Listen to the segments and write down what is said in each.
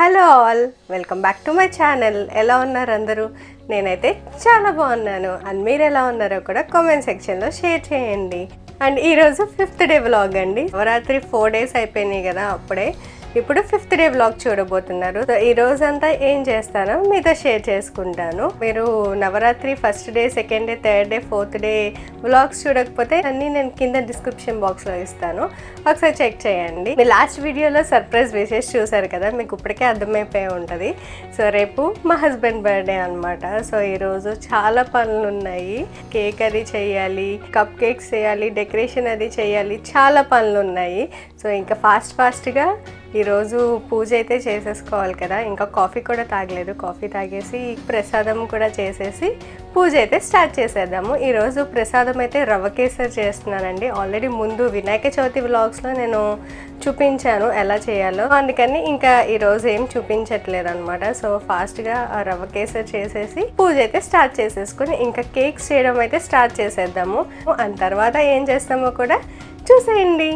Hello all, welcome back to my channel. ఎలా ఉన్నారు అందరూ? నేనైతే చాలా బాగున్నాను. అండ్ మీరు ఎలా ఉన్నారో కూడా కామెంట్ సెక్షన్లో షేర్ చేయండి. అండ్ ఈరోజు 5th డే వ్లాగ్ అండి. నవరాత్రి 4 days అయిపోయినాయి కదా అప్పుడే. ఇప్పుడు 5th డే వ్లాగ్ చూడబోతున్నారు. ఈ రోజంతా ఏం చేస్తానో మీతో షేర్ చేసుకుంటాను. మీరు Navratri 1st day, 2nd day, 3rd day, 4th day vlogs చూడకపోతే అన్నీ నేను కింద డిస్క్రిప్షన్ బాక్స్లో ఇస్తాను, ఒకసారి చెక్ చేయండి. మీ లాస్ట్ వీడియోలో సర్ప్రైజ్ విషెస్ చూసారు కదా, మీకు ఇప్పటికే అర్థమైపోయి ఉంటుంది. సో రేపు మా హస్బెండ్ బర్త్డే అనమాట. సో ఈరోజు చాలా పనులు ఉన్నాయి. కేక్ అది చేయాలి, కప్ కేక్స్ చేయాలి, డెకరేషన్ అది చేయాలి, చాలా పనులు ఉన్నాయి. సో ఇంకా ఫాస్ట్గా ఈరోజు పూజ అయితే చేసేసుకోవాలి కదా. ఇంకా కాఫీ కూడా తాగలేదు. కాఫీ తాగేసి ప్రసాదం కూడా చేసేసి పూజ అయితే స్టార్ట్ చేసేద్దాము. ఈరోజు ప్రసాదం అయితే రవ్వ కేసరి చేస్తున్నానండి. ఆల్రెడీ ముందు వినాయక చవితి వ్లాగ్స్లో నేను చూపించాను ఎలా చేయాలో, అందుకని ఇంకా ఈరోజు ఏం చూపించట్లేదు అనమాట. సో ఫాస్ట్గా రవ్వ కేసరి చేసేసి పూజ అయితే స్టార్ట్ చేసేసుకుని ఇంకా కేక్స్ చేయడం అయితే స్టార్ట్ చేసేద్దాము. అండ్ తర్వాత ఏం చేస్తామో కూడా చూసేయండి.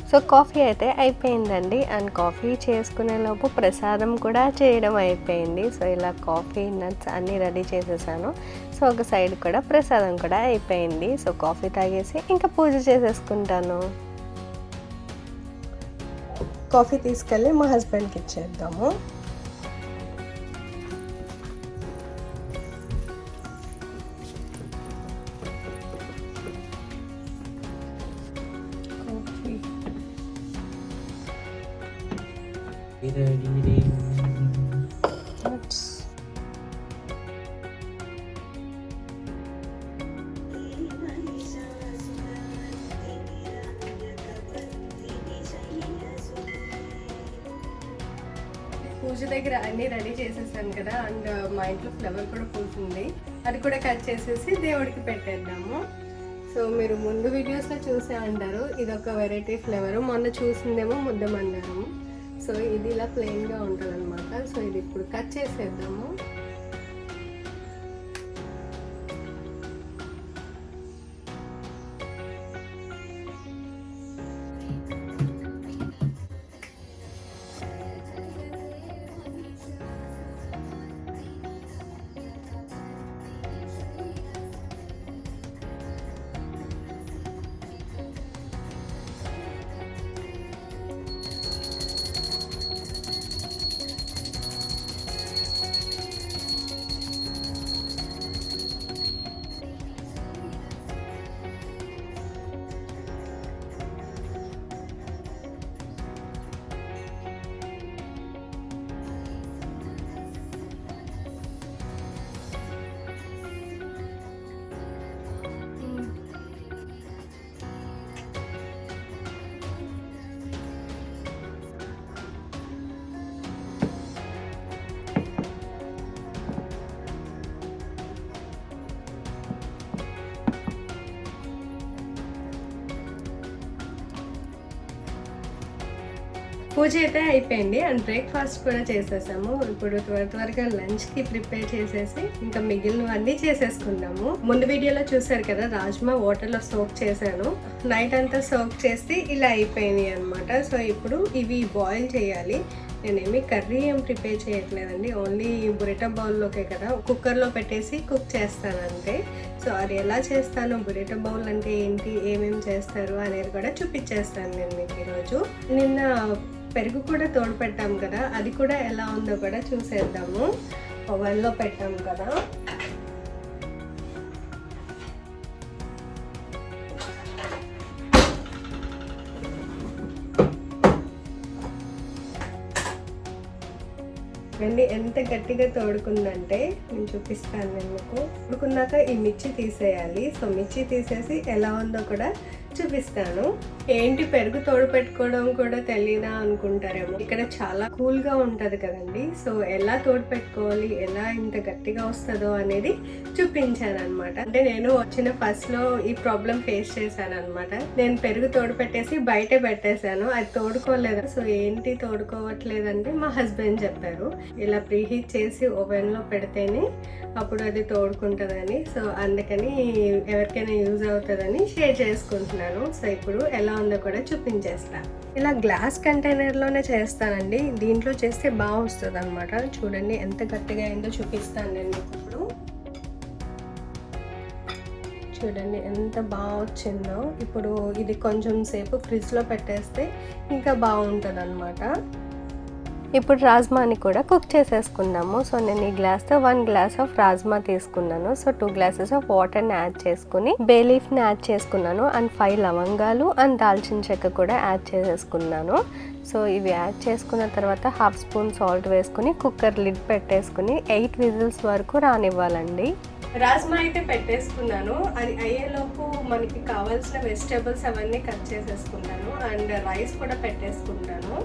సో కాఫీ అయితే అయిపోయిందండి. అండ్ కాఫీ చేసుకునే లోపు ప్రసాదం కూడా చేయడం అయిపోయింది. సో ఇలా కాఫీ నట్స్ అన్నీ రెడీ చేసేసాను. సో ఒక సైడ్ కూడా ప్రసాదం కూడా అయిపోయింది. సో కాఫీ తాగేసి ఇంకా పూజ చేసేసుకుంటాను. కాఫీ తీసుకెళ్ళి మా హస్బెండ్కి ఇచ్చేద్దాము. పూజ దగ్గర అన్నీ రెడీ చేసేసాను కదా. అండ్ మా ఇంట్లో ఫ్లవర్ కూడా పూసింది, అది కూడా కట్ చేసేసి దేవుడికి పెట్టేద్దాము. సో మీరు ముందు వీడియోస్లో చూసే అంటారు, ఇది ఒక వెరైటీ ఫ్లేవరు. మొన్న చూసిందేమో ముద్దమందారము. సో ఇది ఇలా ప్లెయిన్గా ఉంటుంది అనమాట. సో ఇది ఇప్పుడు కట్ చేసేద్దాము. పూజ అయితే అయిపోయింది. అండ్ బ్రేక్ఫాస్ట్ కూడా చేసేసాము. ఇప్పుడు త్వరగా లంచ్కి ప్రిపేర్ చేసేసి ఇంకా మిగిలినవన్నీ చేసేసుకుందాము. ముందు వీడియోలో చూసారు కదా, రాజ్మా వాటర్లో సోక్ చేశాను. నైట్ అంతా సోక్ చేసి ఇలా అయిపోయినాయి అనమాట. సో ఇప్పుడు ఇవి బాయిల్ చేయాలి. నేనేమి కర్రీ ఏం ప్రిపేర్ చేయట్లేదండి, ఓన్లీ బురెటా బౌల్లోకే కదా కుక్కర్లో పెట్టేసి కుక్ చేస్తాను అంతే. సో అది ఎలా చేస్తాను, బురెటా బౌల్ అంటే ఏంటి, ఏమేమి చేస్తారు అనేది కూడా చూపించేస్తాను నేను మీకు ఈరోజు. నిన్న పెరుగు కూడా తోడు పెట్టాం కదా, అది కూడా ఎలా ఉందో కూడా చూసేద్దాము. ఓవెన్లో పెట్టాం కదా. వెండి ఎంత గట్టిగా తోడుకుందంటే నేను చూపిస్తాను మీకు. తోడుకున్నాక ఈ మిర్చి తీసేయాలి. సో మిర్చి తీసేసి ఎలా ఉందో కూడా చూపిస్తాను. ఏంటి పెరుగు తోడు పెట్టుకోవడం కూడా తెలియదా అనుకుంటారేమో, ఇక్కడ చాలా కూల్గా ఉంటుంది కదండి. సో ఎలా తోడు పెట్టుకోవాలి, ఎలా ఇంత గట్టిగా వస్తుందో అనేది చూపించాను అనమాట. అంటే నేను వచ్చిన ఫస్ట్లో ఈ ప్రాబ్లం ఫేస్ చేశాను అనమాట. నేను పెరుగు తోడు పెట్టేసి బయటే పెట్టేశాను, అది తోడుకోలేదు. సో ఏంటి తోడుకోవట్లేదంటే మా హస్బెండ్ చెప్పారు, ఇలా ప్రీహీట్ చేసి ఓవెన్లో పెడితేనే అప్పుడు అది తోడుకుంటుందని. సో అందుకని ఎవరికైనా యూజ్ అవుతుందని షేర్ చేసుకుంటున్నాను. సో ఇప్పుడు ఎలా ఉందో కూడా చూపించేస్తా. ఇలా గ్లాస్ కంటైనర్లోనే చేస్తానండి, దీంట్లో చేస్తే బాగా వస్తుంది అనమాట. చూడండి ఎంత గట్టిగా అయిందో చూపిస్తాను నేను మీకు ఇప్పుడు. చూడండి ఎంత బాగా వచ్చిందో. ఇప్పుడు ఇది కొంచెం సేపు ఫ్రిడ్జ్లో పెట్టేస్తే ఇంకా బాగుంటుంది అనమాట. ఇప్పుడు రాజ్మాని కూడా కుక్ చేసేసుకుందాము. సో నేను ఈ గ్లాస్తో 1 గ్లాస్ ఆఫ్ రాజ్మా తీసుకున్నాను. సో 2 గ్లాసెస్ ఆఫ్ వాటర్ని యాడ్ చేసుకుని బే లీఫ్ని యాడ్ చేసుకున్నాను అండ్ 5 లవంగాలు అండ్ దాల్చిన చెక్క కూడా యాడ్ చేసేసుకున్నాను. సో ఇవి యాడ్ చేసుకున్న తర్వాత 1/2 స్పూన్ సాల్ట్ వేసుకుని కుక్కర్ లిడ్ పెట్టేసుకుని 8 విజిల్స్ వరకు రానివ్వాలండి. రాజ్మా అయితే పెట్టేసుకున్నాను. అది అయ్యేలోపు మనకి కావాల్సిన వెజిటేబుల్స్ అవన్నీ కట్ చేసేసుకున్నాను అండ్ రైస్ కూడా పెట్టేసుకున్నాను.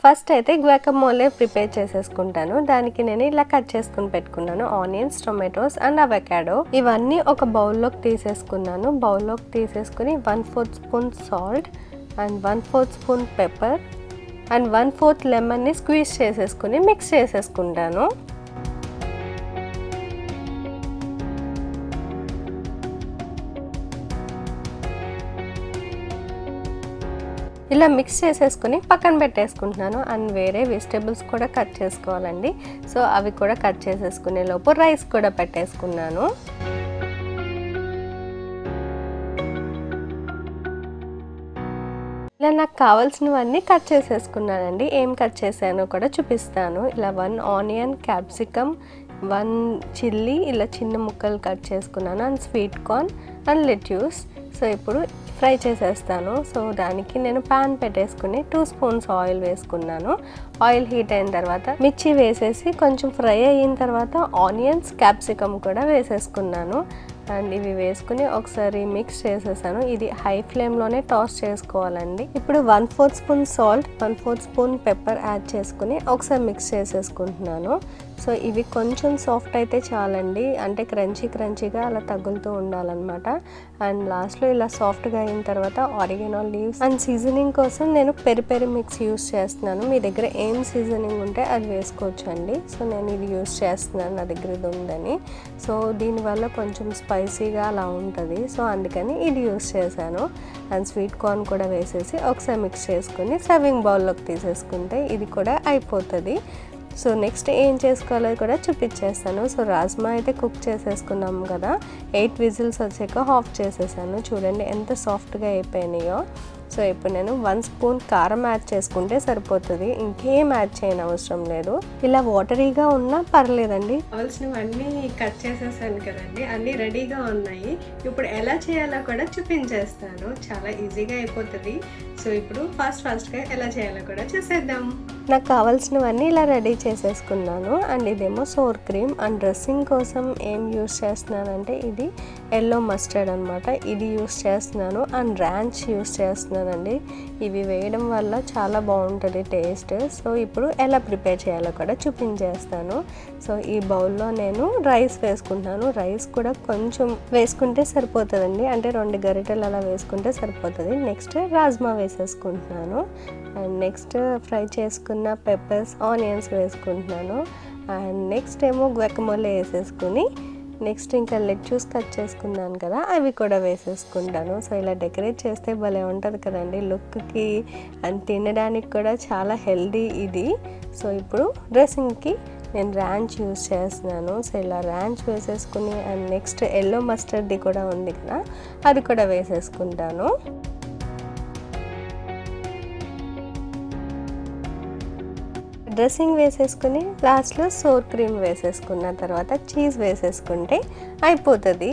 ఫస్ట్ అయితే గ్వాకమోలే ప్రిపేర్ చేసేసుకుంటాను. దానికి నేను ఇలా కట్ చేసుకుని పెట్టుకున్నాను ఆనియన్స్, టొమాటోస్ అండ్ అవకాడో. ఇవన్నీ ఒక బౌల్లోకి తీసేసుకున్నాను. బౌల్లోకి తీసేసుకుని 1/4 spoon salt and 1/4 spoon pepper and 1/4 లెమన్ని స్క్వీజ్ చేసేసుకుని మిక్స్ చేసేసుకుంటాను. ఇలా మిక్స్ చేసేసుకుని పక్కన పెట్టేసుకుంటున్నాను అండ్ వేరే వెజిటేబుల్స్ కూడా కట్ చేసుకోవాలండి. సో అవి కూడా కట్ చేసేసుకునే లోపు రైస్ కూడా పెట్టేసుకున్నాను. ఇలా నాకు కావాల్సినవన్నీ కట్ చేసేసుకున్నానండి. ఏం కట్ చేశానో కూడా చూపిస్తాను. ఇలా 1 ఆనియన్, క్యాప్సికమ్, 1 చిల్లీ ఇలా చిన్న ముక్కలు కట్ చేసుకున్నాను and sweet corn and lettuce. So ఇప్పుడు ఫ్రై చేసేస్తాను. సో దానికి నేను పాన్ పెట్టేసుకుని 2 స్పూన్స్ ఆయిల్ వేసుకున్నాను. ఆయిల్ హీట్ అయిన తర్వాత మిర్చి వేసేసి కొంచెం ఫ్రై అయిన తర్వాత ఆనియన్స్, క్యాప్సికమ్ కూడా వేసేసుకున్నాను అండ్ ఇవి వేసుకుని ఒకసారి మిక్స్ చేసేసాను. ఇది హై ఫ్లేమ్లోనే టాస్ చేసుకోవాలండి. ఇప్పుడు 1/4 spoon salt, 1/4 spoon pepper add చేసుకుని ఒకసారి మిక్స్ చేసేసుకుంటున్నాను. సో ఇవి కొంచెం సాఫ్ట్ అయితే చాలండి, అంటే క్రంచీగా అలా తగులుతూ ఉండాలన్నమాట. అండ్ లాస్ట్లో ఇలా సాఫ్ట్గా అయిన తర్వాత ఆరిగనో లీవ్స్ అండ్ సీజనింగ్ కోసం నేను పెరి మిక్స్ యూస్ చేస్తున్నాను. మీ దగ్గర ఏం సీజనింగ్ ఉంటే అది వేసుకోవచ్చు అండి. సో నేను ఇది యూస్ చేస్తున్నాను, నా దగ్గర ఇది ఉందని. సో దీనివల్ల కొంచెం స్పైసీగా అలా ఉంటుంది. సో అందుకని ఇది యూస్ చేశాను. అండ్ స్వీట్ కార్న్ కూడా వేసేసి ఒకసారి మిక్స్ చేసుకుని సర్వింగ్ బౌల్లోకి తీసేసుకుంటే ఇది కూడా అయిపోతుంది. సో నెక్స్ట్ ఏం చేసుకోవాలో కూడా చూపించేస్తాను. సో రాజ్మా అయితే కుక్ చేసేసుకున్నాం కదా, 8 విజిల్స్ వచ్చాక ఆఫ్ చేసేసాను. చూడండి ఎంత సాఫ్ట్గా అయిపోయినాయో. సో ఇప్పుడు నేను 1 స్పూన్ కారం యాడ్ చేసుకుంటే సరిపోతుంది, ఇంకేం యాడ్ చేయని అవసరం లేదు. ఇలా వాటరీగా ఉన్నా పర్లేదండి. కావాల్సినవన్నీ కట్ చేసేసాను కదండి, అన్నీ రెడీగా ఉన్నాయి. ఇప్పుడు ఎలా చేయాలో కూడా చూపించేస్తాను, చాలా ఈజీగా అయిపోతుంది. సో ఇప్పుడు ఫాస్ట్గా ఎలా చేయాలో కూడా చూసేద్దాం. నాకు కావాల్సినవన్నీ ఇలా రెడీ చేసేసుకున్నాను. అండ్ ఇదేమో సోర్ క్రీమ్ అండ్ డ్రెస్సింగ్ కోసం ఏం యూస్ చేస్తున్నానంటే ఇది ఎల్లో మస్టర్డ్ అనమాట, ఇది యూస్ చేస్తున్నాను. అండ్ ర్యాంచ్ యూస్ చేస్తున్నానండి. ఇవి వేయడం వల్ల చాలా బాగుంటుంది టేస్ట్. సో ఇప్పుడు ఎలా ప్రిపేర్ చేయాలో కూడా చూపించేస్తాను. సో ఈ బౌల్లో నేను రైస్ వేసుకుంటున్నాను. రైస్ కూడా కొంచెం వేసుకుంటే సరిపోతుందండి, అంటే 2 గరిటెలు అలా వేసుకుంటే సరిపోతుంది. నెక్స్ట్ రాజ్మా వేసేసుకుంటున్నాను. అండ్ నెక్స్ట్ ఫ్రై చేసుకున్న పెప్పర్స్, ఆనియన్స్ వేసుకుంటున్నాను. అండ్ నెక్స్ట్ ఏమో గువాకమోలే వేసేసుకుని నెక్స్ట్ ఇంకా లెట్యూస్ కట్ చేసుకున్నాను కదా, అవి కూడా వేసేసుకుంటాను. సో ఇలా డెకరేట్ చేస్తే భలే ఉంటుంది కదండి లుక్కి, అండ్ తినడానికి కూడా చాలా హెల్దీ ఇది. సో ఇప్పుడు డ్రెస్సింగ్కి నేను ర్యాంచ్ యూస్ చేస్తున్నాను. సో ఇలా ర్యాంచ్ వేసేసుకుని అండ్ నెక్స్ట్ ఎల్లో మస్టర్డ్ది కూడా ఉంది కదా, అది కూడా వేసేసుకుంటాను. డ్రెస్సింగ్ వేసేసుకుని లాస్ట్లో సోర్ క్రీమ్ వేసేసుకున్న తర్వాత చీజ్ వేసేసుకుంటే అయిపోతుంది.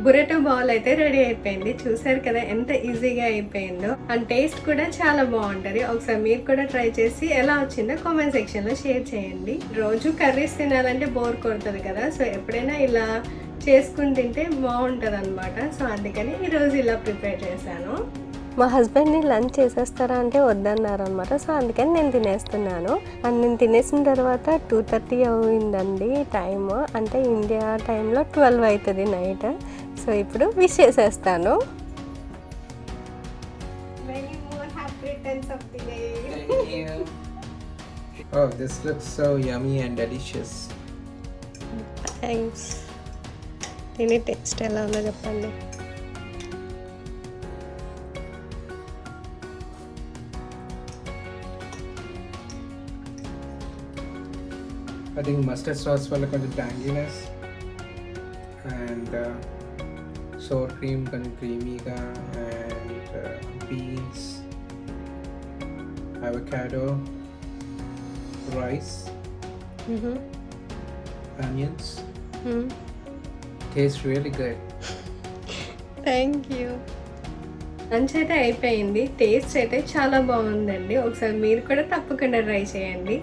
బురెటో బౌల్ అయితే రెడీ అయిపోయింది. చూసారు కదా ఎంత ఈజీగా అయిపోయిందో, అండ్ టేస్ట్ కూడా చాలా బాగుంటుంది. ఒకసారి మీరు కూడా ట్రై చేసి ఎలా వచ్చిందో కామెంట్ సెక్షన్లో షేర్ చేయండి. రోజు కర్రీస్ తినాలంటే బోర్ కొడుతుంది కదా, సో ఎప్పుడైనా ఇలా చేసుకుని తింటే బాగుంటుంది అనమాట. సో అందుకని ఈరోజు ఇలా ప్రిపేర్ చేశాను. మా హస్బెండ్ని లంచ్ చేసేస్తారా అంటే వద్దన్నారు అనమాట. సో అందుకని నేను తినేస్తున్నాను. అండ్ నేను తినేసిన తర్వాత 2:30 అయిందండి టైమ్, అంటే ఇండియా టైంలో 12 అవుతుంది నైట్. సో ఇప్పుడు విష్ చేసేస్తాను. Many more happy returns of the day. Thank you. Oh, this looks so yummy and delicious. Thanks. దీని టేస్ట్ ఎలా ఉందో చెప్పండి. I think mustard sauce వల్ల కొంచెం tanginess and sour cream కొంచెం creamyగా and beans, avocado, rice, onions. Tastes really good. Thank you. Lunch అయితే అయిపోయింది. Taste అయితే చాలా బాగుందండి. ఒకసారి మీరు కూడా తప్పకుండా ట్రై చేయండి.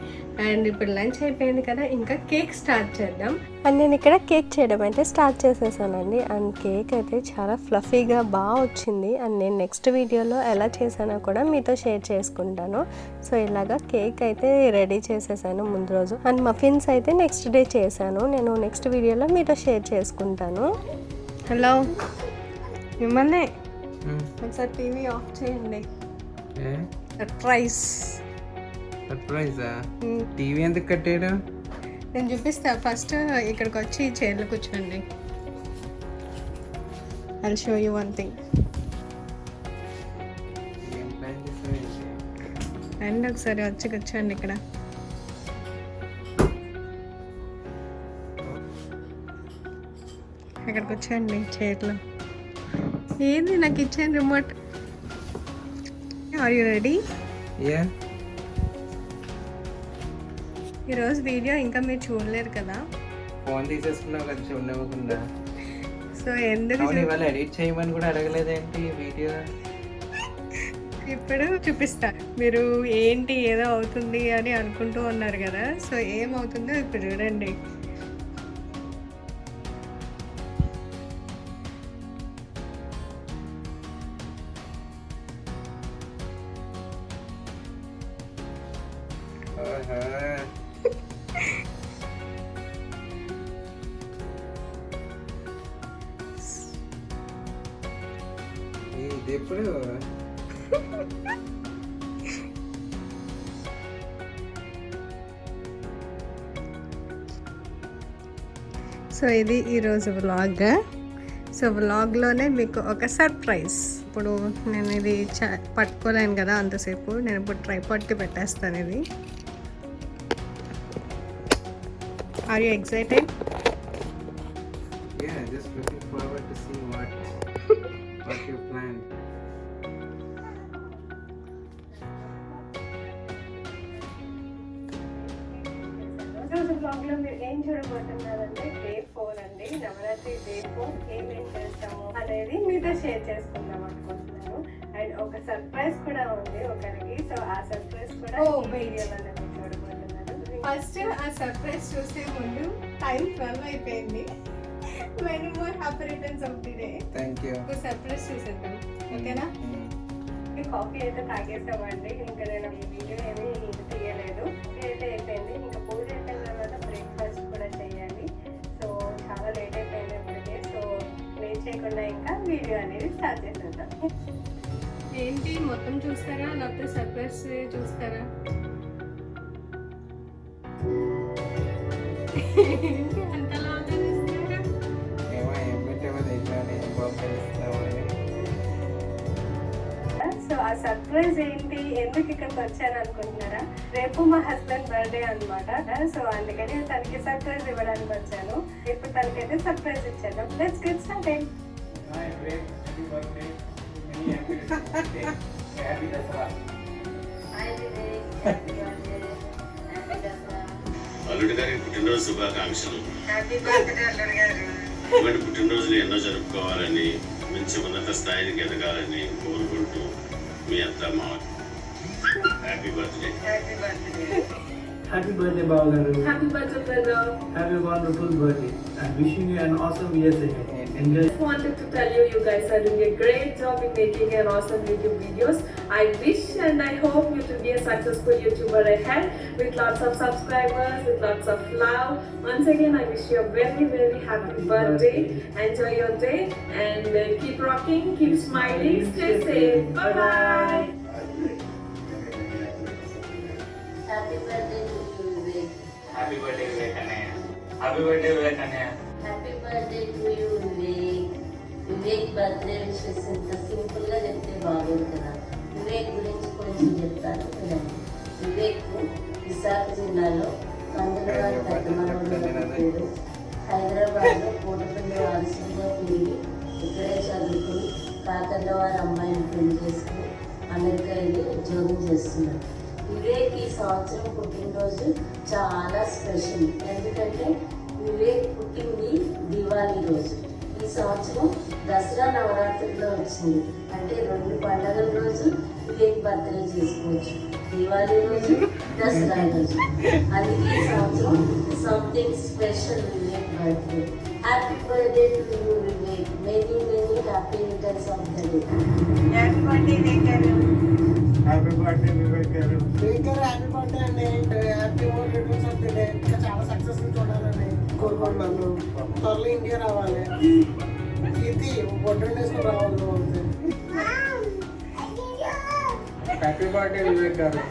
అండ్ ఇప్పుడు లంచ్ అయిపోయింది కదా, ఇంకా కేక్ స్టార్ట్ చేద్దాం. అండ్ నేను ఇక్కడ కేక్ చేయడం అయితే స్టార్ట్ చేసేసానండి. అండ్ కేక్ అయితే చాలా ఫ్లఫీగా బాగా వచ్చింది. అండ్ నేను నెక్స్ట్ వీడియోలో ఎలా చేశానో కూడా మీతో షేర్ చేసుకుంటాను. సో ఇలాగా కేక్ అయితే రెడీ చేసేసాను ముందు రోజు. అండ్ మఫిన్స్ అయితే నెక్స్ట్ డే చేశాను. నేను నెక్స్ట్ వీడియోలో మీతో షేర్ చేసుకుంటాను. హలో, మిమ్మల్ని ఒకసారి టీవీ ఆఫ్ చేయండి. సర్ప్రైజా? టీవీ ఎందుకు కట్టాడు? నేను చూపిస్తా. ఫస్ట్ ఇక్కడికి వచ్చి చైర్లో కూర్చోండి. I'll show you one thing. And ఒకసారి వచ్చి కూర్చోండి ఇక్కడ. ఇక్కడికి వచ్చేయండి చైర్లో. ఏంది నాకు ఇచ్చాను రిమోట్. Are you ready? ఈరోజు వీడియో ఇంకా మీరు చూడలేరు కదా, ఫోన్ తీసేసుకున్నావు కదా చూడకుండా. సో ఎందుకు ఇవాళ ఎడిట్ చేయమని కూడా అడగలేదేంటి వీడియో? ఇప్పుడు చూపిస్తా. మీరు ఏంటి ఏదో అవుతుంది అని అనుకుంటూ ఉన్నారు కదా, సో ఏమవుతుందో ఇప్పుడు చూడండి. ఇది ఎప్పుడు? సో ఇది ఈరోజు వ్లాగ్. సో వ్లాగ్లోనే మీకు ఒక సర్ప్రైజ్. ఇప్పుడు నేను ఇది పట్టుకోలేను కదా అంతసేపు, నేను ఇప్పుడు ట్రైపాడ్కి పెట్టేస్తాను ఇది. Are you excited? Yeah, just looking forward to see what you planned. ఈరోజు బ్లాగ్లో మీరు ఏం చూడబోతున్నారంటే డే 4 అండి, నవరాత్రి డే 4 ఏమేం చేస్తాము అనేది మీతో షేర్ చేసుకుందాం అనుకుంటున్నాను. అండ్ ఒక సర్ప్రైజ్ కూడా ఉంది ఒకరికి. సో ఆ సర్ప్రైజ్ కూడా వీడియోలో చూడబోతున్నారు. ఫస్ట్ ఆ సర్ప్రైజ్ చూసే ముందు టైం 12 అయిపోయింది. Many more happy returns of the day. Thank you. ఒక సర్ప్రైజ్ చూసేద్దాం, ఓకేనా? కాఫీ అయితే తాగేసామండి. ఇంకా నేను ఈ వీడియో ఏమీ తీయలేదు. అయితే అయిపోయింది. ఇంకా పూజ అయిపోయిన తర్వాత బ్రేక్ఫాస్ట్ కూడా చేయాలి. సో చాలా లేట్ అయిపోయింది ఇప్పటికే. సో లేట్ చేయకుండా ఇంకా వీడియో అనేది స్టార్ట్ చేసేద్దాం. ఏంటి మొత్తం చూస్తారా లేకపోతే సర్ప్రైజ్ చూస్తారా? అంతలా ఆలోచిస్తున్నారా? ఏమో ఏం పెట్టామో తెలియని పంపిస్తామని. సో ఆ సర్ప్రైజ్ ఏంటి, ఎందుకు ఇక్కడికి వచ్చాను అనుకుంటున్నారా? రేపు మా హస్బెండ్ బర్త్డే అన్నమాట. సో అందుకని తనకి సర్ప్రైజ్ ఇవ్వడానికి వచ్చాను. ఇప్పుడు తనకైతే సర్ప్రైజ్ ఇచ్చాను. Let's get started. అల్లుడి గారికి పుట్టినరోజు శుభాకాంక్షలు. ఇటువంటి పుట్టినరోజులు ఎన్నో జరుపుకోవాలని, మంచి ఉన్నత స్థాయికి ఎదగాలని కోరుకుంటూ మీ అత్త మావ. Happy birthday. Happy birthday, Bavagaru. Happy birthday, brother. Have a wonderful birthday and wishing you an awesome year ahead. Enjoy. Just wanted to tell you, you guys are doing a great job in making an awesome YouTube videos. I wish and I hope you to be a successful YouTuber ahead with lots of subscribers, with lots of love. Once again, I wish you a very, very happy birthday. Enjoy your day and keep rocking, keep smiling, stay safe. Bye bye. Happy birthday to you, Vivek. Happy birthday Vivek అన్నయ్య. Happy birthday Vivek అన్నయ్య. Happy birthday to you, Vivek. Vivek birthday wishes ఎంత simple గా చెప్తే బాగోదు కదా. వివేక్ గురించి కొంచెం చెప్తాను వినండి. వివేక్ విశాఖ జిల్లాలో కందులవారి పెద్దమనవడు, హైదరాబాద్ లో కోటపల్లి వారసుగా పెరిగి ఇక్కడే చదువుకుని కాకర్లవారి అమ్మాయిని పెళ్లి చేసుకుని అమెరికా వెళ్ళి ఉద్యోగం చేస్తున్నాడు. వివేక్ ఈ సంవత్సరం పుట్టినరోజు చాలా స్పెషల్. ఎందుకంటే వివేక్ పుట్టింది దివాళీ రోజు. ఈ సంవత్సరం దసరా నవరాత్రిలో వచ్చింది. అంటే 2 పండుగల రోజు వివేక్ బర్త్డే చేసుకోవచ్చు. దివాళీ రోజు, దసరా రోజు. అందుకే ఈ సంవత్సరం something special Vivek birthday. Happy birthday to you Vivek. Many many happy returns of the day. Happy birthday Vivek గారు. హ్యాపీ బర్త్డే అండి. Happy returns of the day. ఇంకా చాలా సక్సెస్ చూడాలని కోరుకుంటున్నాను. త్వరలో ఇండియా రావాలి. ఇది బొట్టలు వేసుకుని రావాలి. హ్యాపీ బర్త్డే వివేక్ గారు.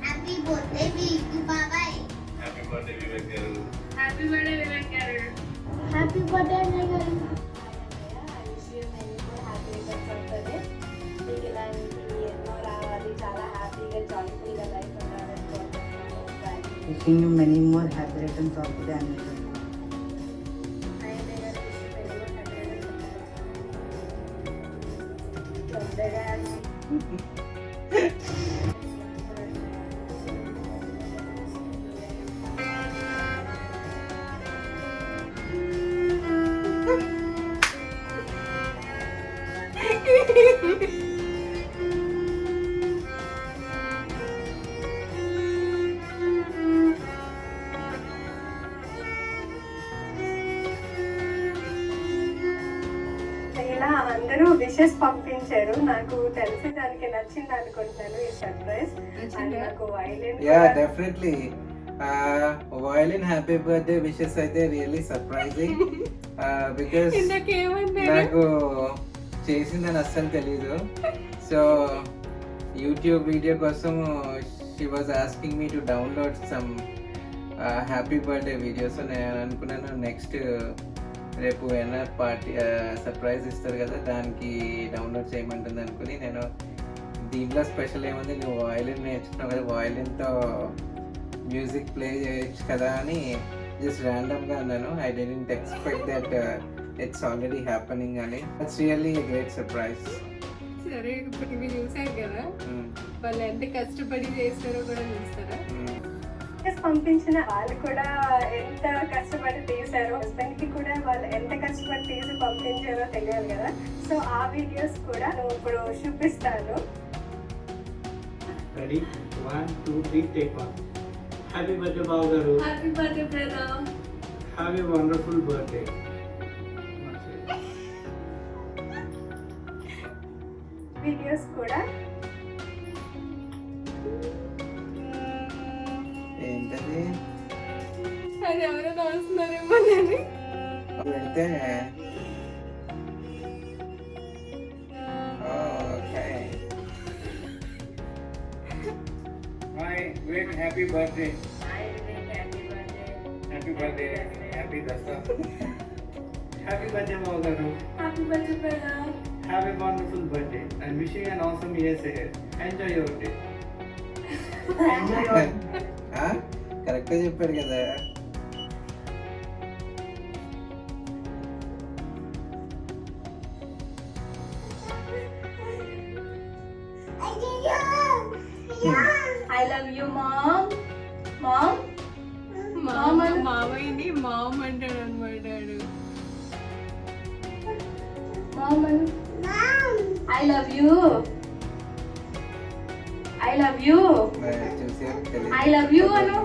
హ్యాపీ బర్త్డే వివేక్ గారు. Happy birthday, Vivek garu. Happy birthday అన్నయ్య గారు. మీకు ఇలాంటి ఎన్నో రావాలి, చాలా హ్యాపీగా జాయ్ఫుల్గా లైఫ్ ఉండాలని కోరుకుంటున్నాను. Wishing you many more happy returns of the day. ఇలా అందరూ విషెస్ పంపించారు. నాకు తెలిసి దానికి నచ్చింది అనుకుంటున్నాను ఈ సర్ప్రైజ్. అండ్ నాకు violin yeah definitely violin happy birthday wishes అయితే రియల్లీ సర్ప్రైజింగ్. బికాస్ నాకు చేసిందని అస్సలు తెలీదు. సో యూట్యూబ్ వీడియో కోసం she was asking me to download some happy birthday videos. నేను అనుకున్నాను నెక్స్ట్ రేపు ఎన్ఆర్ పార్టీ సర్ప్రైజ్ ఇస్తారు కదా, దానికి డౌన్లోడ్ చేయమంటుంది అనుకుని నేను దీంట్లో స్పెషల్ ఏముంది, నువ్వు వయలిన్ నేర్చుకున్నావు కదా, వయలిన్తో మ్యూజిక్ ప్లే చేయొచ్చు కదా అని జస్ట్ ర్యాండమ్గా అన్నాను. I didn't expect that it's already happening అని. It's really great surprise. సరే ఇప్పుడు ఇవి చూసారు కదా, వాళ్ళు ఎంత కష్టపడి చేస్తారో కూడా చూస్తారా? పంపించిన వాళ్ళు కూడా ఎంత కష్టపడి తీసారో, హస్బెండ్ కి కూడా వాళ్ళు ఎంత కష్టపడి తీసి పంపించారో తెలియాలి కదా. సో ఆ వీడియోస్ కూడా నువ్వు ఇప్పుడు చూపిస్తాను. Ready? 1, 2, 3, take one. Happy birthday, Bavagaru. Happy birthday, brother. have a wonderful birthday. Videos కూడా ఏంటది అది ఎవరో నడుస్తున్నారేమో అని పెడితే okay hi Vivek happy birthday happy birthday happy Dasara Happy birthday, Mawagaru. Happy birthday, brother. Have a wonderful birthday and wishing you an awesome years ahead. Enjoy your day. Enjoy your కరెక్ట్గా చెప్పాడు కదా. I love you, Mom. Mom? మామయ్యని mom అంటాడు అనమాట. Mom. I love you. I love you. చూసే I love you, Anu.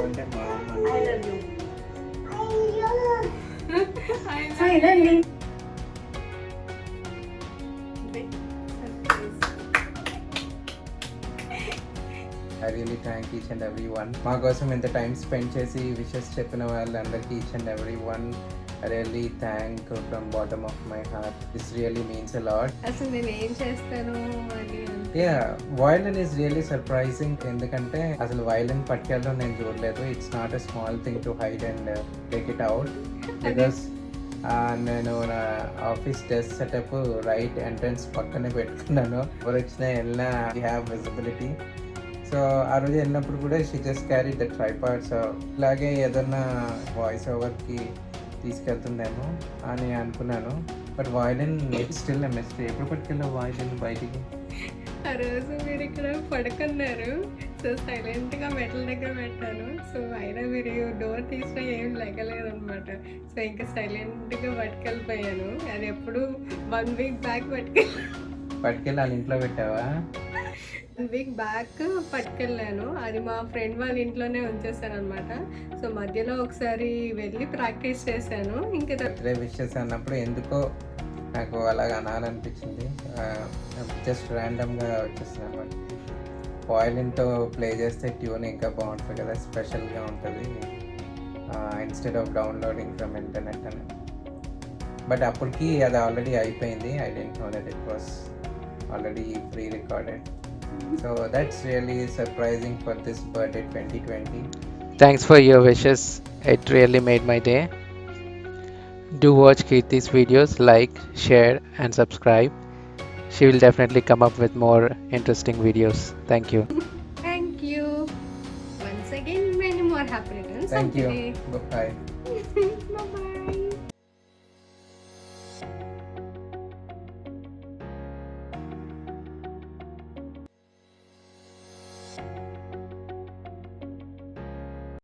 అంటే మా అమ్మ. I love you. ఇదండి I really thank each and every one. మా కోసం ఇంత టైం స్పెండ్ చేసి విషెస్ చెప్పిన వాళ్ళందరికీ each and every one I really thank from bottom of my heart. This really means a lot. అసలు నేను ఏం చేస్తాను అని yeah violin is really surprising. ఎందుకంటే అసలు వయలిన్ పట్టుకెళ్ళడం నేను చూడలేదు. It's not a small thing to hide and take it out. Because నేను నా office desk setup right entrance పక్కనే పెట్టుకున్నాను. ఎవరు వచ్చినా వెళ్ళినా ఐ హ్యావ్ విజిబిలిటీ. సో ఆ రోజు వెళ్ళినప్పుడు కూడా she just carry the tripod. So ఇలాగే ఏదన్నా వాయిస్ ఓవర్కి తీసుకెళ్తుందేమో అని అనుకున్నాను. But violin it's still a mystery. ఎప్పుడు పట్టుకెళ్ళావు వయలిన్ బయటికి? ఆ రోజు మీరు ఇక్కడ పడుకున్నారు. సో సైలెంట్గా మెట్ల దగ్గర పెట్టాను. సో అయినా మీరు డోర్ తీసినా ఏం లెగలేదు అనమాట. సో ఇంకా సైలెంట్గా పట్టుకెళ్ళిపోయాను. అది ఎప్పుడు 1 week బ్యాక్ పట్టుకెళ్ళి వాళ్ళ ఇంట్లో పెట్టావా? 1 week బ్యాక్ పట్టుకెళ్ళాను. అది మా ఫ్రెండ్ వాళ్ళ ఇంట్లోనే ఉంచేసాను అనమాట. సో మధ్యలో ఒకసారి వెళ్ళి ప్రాక్టీస్ చేశాను. ఇంకా బర్త్డే విషెస్ అన్నప్పుడు ఎందుకో నాకు అలాగ అనాలనిపించింది. జస్ట్ ర్యాండమ్గా వచ్చేసింది అనమాట. వయలిన్తో ప్లే చేస్తే ట్యూన్ ఇంకా బాగుంటుంది కదా, స్పెషల్గా ఉంటుంది instead of downloading from internet అని. బట్ అప్పటికి అది ఆల్రెడీ అయిపోయింది. I didn't know that it was already prerecorded. So that's really surprising for this birthday 2020. Thanks for your wishes. It really made my day. Do watch Kirti's videos, like, share and subscribe. She will definitely come up with more interesting videos. Thank you. thank you once again. Many more happy returns. Thank you. Bye. Bye bye.